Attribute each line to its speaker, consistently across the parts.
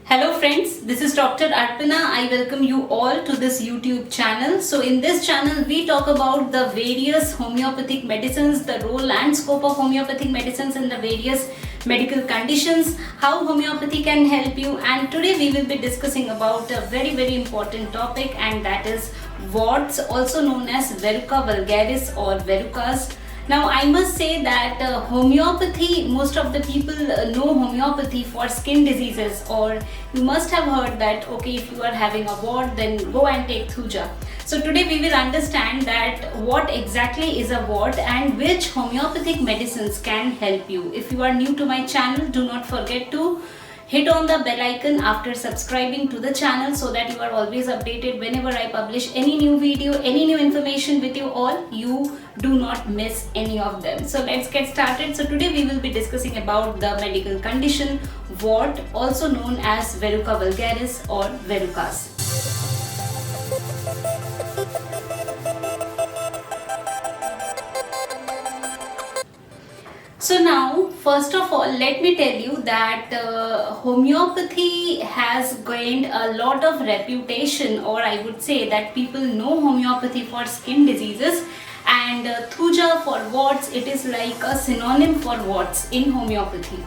Speaker 1: Hello friends, this is Dr. Arpana. I welcome you all to this YouTube channel. So in this channel, we talk about the various homeopathic medicines, the role and scope of homeopathic medicines in the various medical conditions, how homeopathy can help you, and today we will be discussing about a very important topic, and that is warts, also known as verruca vulgaris or verrucas. Now I must say that homeopathy, most of the people know homeopathy for skin diseases, or you must have heard that okay, if you are having a wart then go and take thuja. So today we will understand that what exactly is a wart and which homeopathic medicines can help you. If you are new to my channel, do not forget to hit on the bell icon after subscribing to the channel so that you are always updated whenever I publish any new video, any new information with you all. You do not miss any of them. So let's get started. So today we will be discussing about the medical condition wart, also known as verruca vulgaris or verrucas. So now, first of all, let me tell you that homeopathy has gained a lot of reputation, or I would say that people know homeopathy for skin diseases, and thuja for warts, it is like a synonym for warts in homeopathy.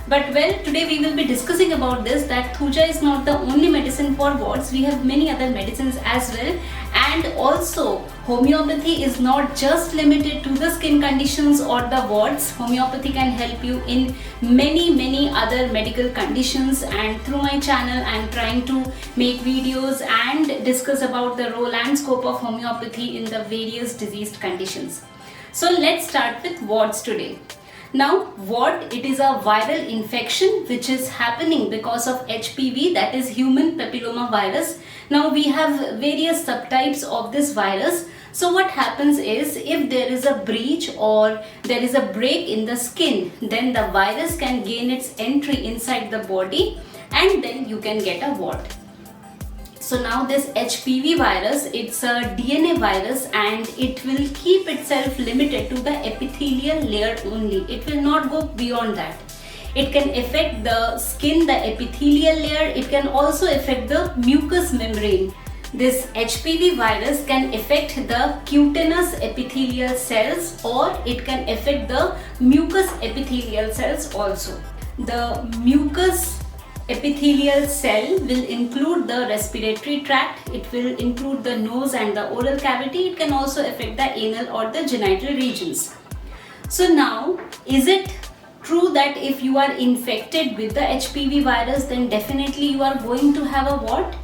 Speaker 1: But well, today we will be discussing about this, that thuja is not the only medicine for warts. We have many other medicines as well, and also homeopathy is not just limited to the skin conditions or the warts. Homeopathy can help you in many other medical conditions, and through my channel I am trying to make videos and discuss about the role and scope of homeopathy in the various diseased conditions. So let's start with warts today. Now, wart, it is a viral infection which is happening because of HPV, that is human papilloma virus. Now we have various subtypes of this virus. So what happens is, if there is a breach or there is a break in the skin, then the virus can gain its entry inside the body and then you can get a wart. So now this HPV virus, it's a DNA virus and it will keep itself limited to the epithelial layer only. It will not go beyond that. It can affect the skin, the epithelial layer. It can also affect the mucous membrane. This HPV virus can affect the cutaneous epithelial cells, or it can affect the mucous epithelial cells also. The mucous epithelial cell will include the respiratory tract, it will include the nose and the oral cavity, it can also affect the anal or the genital regions. So now, is it true that if you are infected with the HPV virus, then definitely you are going to have a wart?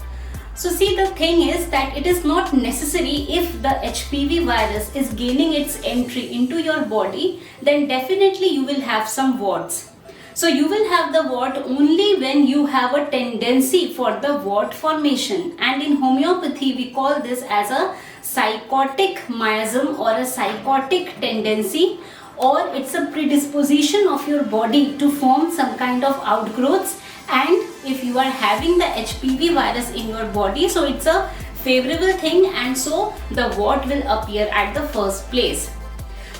Speaker 1: So see, the thing is that it is not necessary. If the HPV virus is gaining its entry into your body, then definitely you will have some warts. So you will have the wart only when you have a tendency for the wart formation, and in homeopathy we call this as a psychotic miasm or a psychotic tendency, or it's a predisposition of your body to form some kind of outgrowths. And if you are having the HPV virus in your body, so it's a favorable thing, and so the wart will appear at the first place.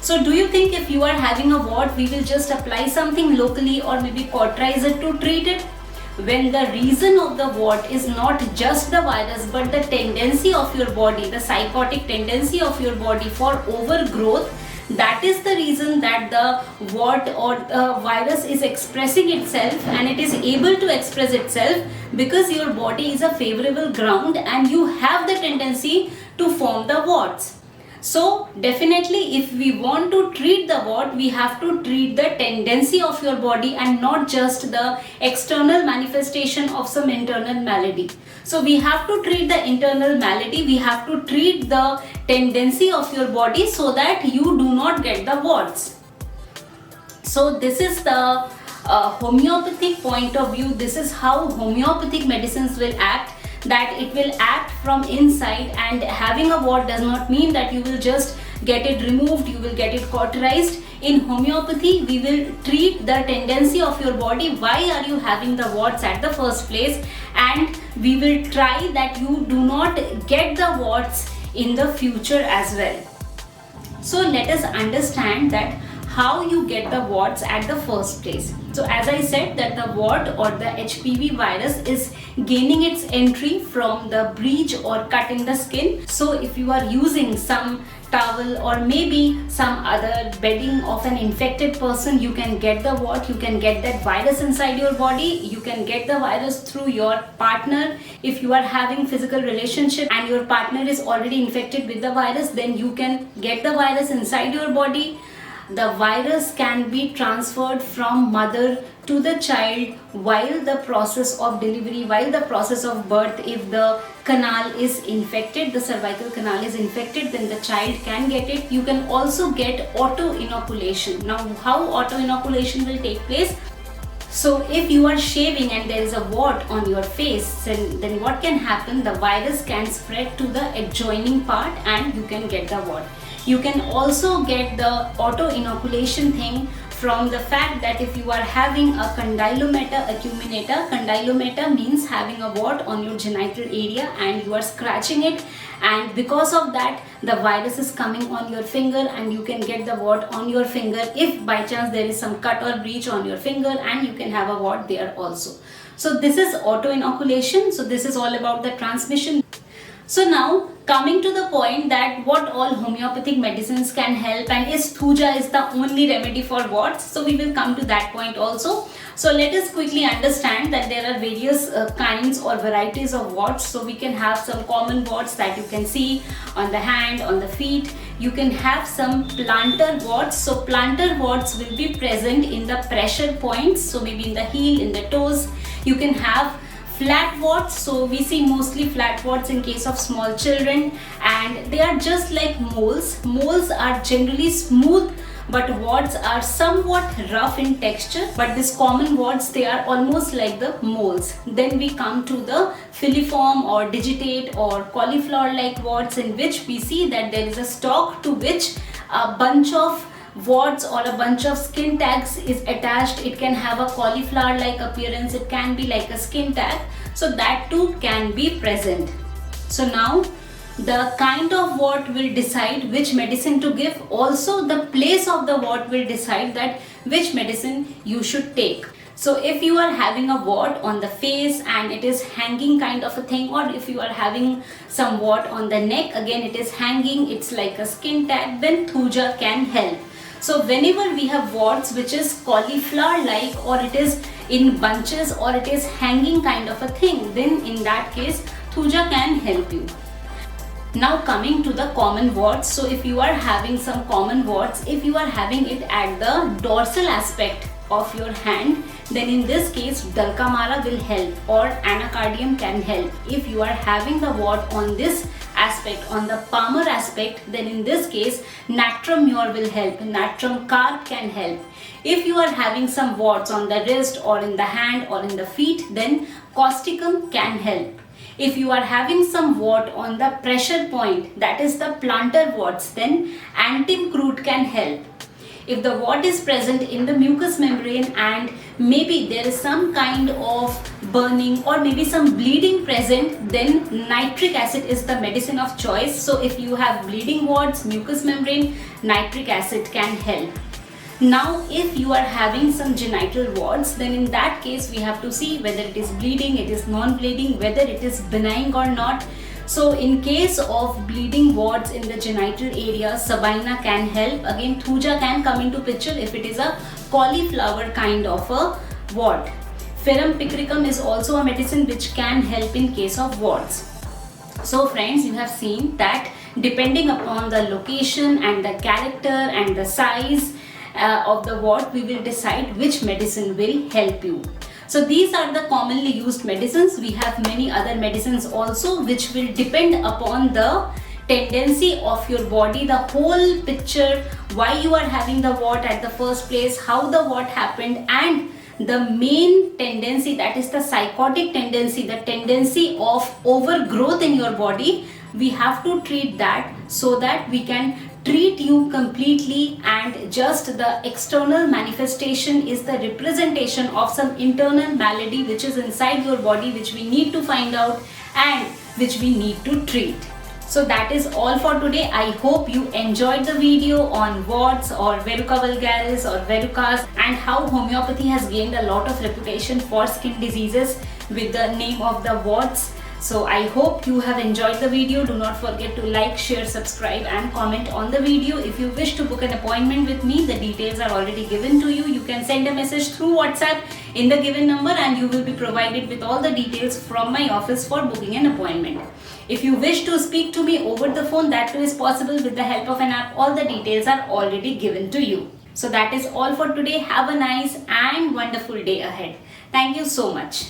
Speaker 1: So do you think if you are having a wart, we will just apply something locally or maybe cauterize it to treat it? When the reason of the wart is not just the virus but the tendency of your body, the psychotic tendency of your body for overgrowth, that is the reason that the wart or the virus is expressing itself, and it is able to express itself because your body is a favorable ground and you have the tendency to form the warts. So definitely if we want to treat the wart, we have to treat the tendency of your body and not just the external manifestation of some internal malady. So we have to treat the internal malady, we have to treat the tendency of your body so that you do not get the warts. So this is the homeopathic point of view. This is how homeopathic medicines will act, that it will act from inside, and having a wart does not mean that you will just get it removed, you will get it cauterized. In homeopathy, we will treat the tendency of your body. Why are you having the warts at the first place? And we will try that you do not get the warts in the future as well. So let us understand that how you get the warts at the first place. So as I said that the wart or the HPV virus is gaining its entry from the breach or cut in the skin. So if you are using some towel or maybe some other bedding of an infected person, you can get the wart, you can get that virus inside your body, you can get the virus through your partner. If you are having physical relationship and your partner is already infected with the virus, then you can get the virus inside your body. The virus can be transferred from mother to the child while the process of delivery, while the process of birth. If the canal is infected, the cervical canal is infected, then the child can get it. You can also get auto inoculation. Now, how auto inoculation will take place? So if you are shaving and there is a wart on your face, then what can happen? The virus can spread to the adjoining part and you can get the wart. You can also get the auto inoculation thing from the fact that if you are having a condylomata acuminata, condylomata means having a wart on your genital area and you are scratching it, and because of that the virus is coming on your finger and you can get the wart on your finger if by chance there is some cut or breach on your finger, and you can have a wart there also. So this is auto inoculation. So this is all about the transmission. So now coming to the point that what all homeopathic medicines can help, and is Thuja is the only remedy for warts. So we will come to that point also. So let us quickly understand that there are various kinds or varieties of warts. So we can have some common warts that you can see on the hand, on the feet. You can have some plantar warts. So plantar warts will be present in the pressure points, so maybe in the heel, in the toes. You can have flat warts. So we see mostly flat warts in case of small children, and they are just like moles. Moles are generally smooth, but warts are somewhat rough in texture. But these common warts, they are almost like the moles. Then we come to the filiform or digitate or cauliflower like warts, in which we see that there is a stalk to which a bunch of warts or a bunch of skin tags is attached. It can have a cauliflower like appearance, it can be like a skin tag, so that too can be present. So now the kind of wart will decide which medicine to give. Also the place of the wart will decide that which medicine you should take. So if you are having a wart on the face and it is hanging kind of a thing, or if you are having some wart on the neck, again it is hanging, it's like a skin tag, then Thuja can help. So whenever we have warts which is cauliflower like, or it is in bunches, or it is hanging kind of a thing, then in that case Thuja can help you. Now coming to the common warts. So if you are having some common warts, if you are having it at the dorsal aspect of your hand, then in this case Dulcamara will help, or Anacardium can help. If you are having the wart on this aspect, on the palmar aspect, then in this case Natrum mur will help, Natrum carp can help. If you are having some warts on the wrist or in the hand or in the feet, then Causticum can help. If you are having some wart on the pressure point, that is the plantar warts, then Antimcrute can help. If the wart is present in the mucous membrane and maybe there is some kind of burning or maybe some bleeding present, then nitric acid is the medicine of choice. So if you have bleeding warts, mucous membrane, nitric acid can help. Now if you are having some genital warts, then in that case we have to see whether it is bleeding, it is non-bleeding, whether it is benign or not. So in case of bleeding warts in the genital area, Sabina can help. Again Thuja can come into picture if it is a cauliflower kind of a wart. Ferrum picricum is also a medicine which can help in case of warts. So friends, you have seen that depending upon the location and the character and the size of the wart, we will decide which medicine will help you. So these are the commonly used medicines. We have many other medicines also which will depend upon the tendency of your body, the whole picture, why you are having the wart at the first place, how the wart happened, and the main tendency, that is the psychotic tendency, the tendency of overgrowth in your body. We have to treat that so that we can treat you completely, and just the external manifestation is the representation of some internal malady which is inside your body, which we need to find out and which we need to treat. So that is all for today. I hope you enjoyed the video on warts or verruca vulgaris or verrucas, and how homeopathy has gained a lot of reputation for skin diseases with the name of the warts. So I hope you have enjoyed the video. Do not forget to like, share, subscribe and comment on the video. If you wish to book an appointment with me, the details are already given to you. You can send a message through WhatsApp in the given number and you will be provided with all the details from my office for booking an appointment. If you wish to speak to me over the phone, that too is possible with the help of an app. All the details are already given to you. So that is all for today. Have a nice and wonderful day ahead. Thank you so much.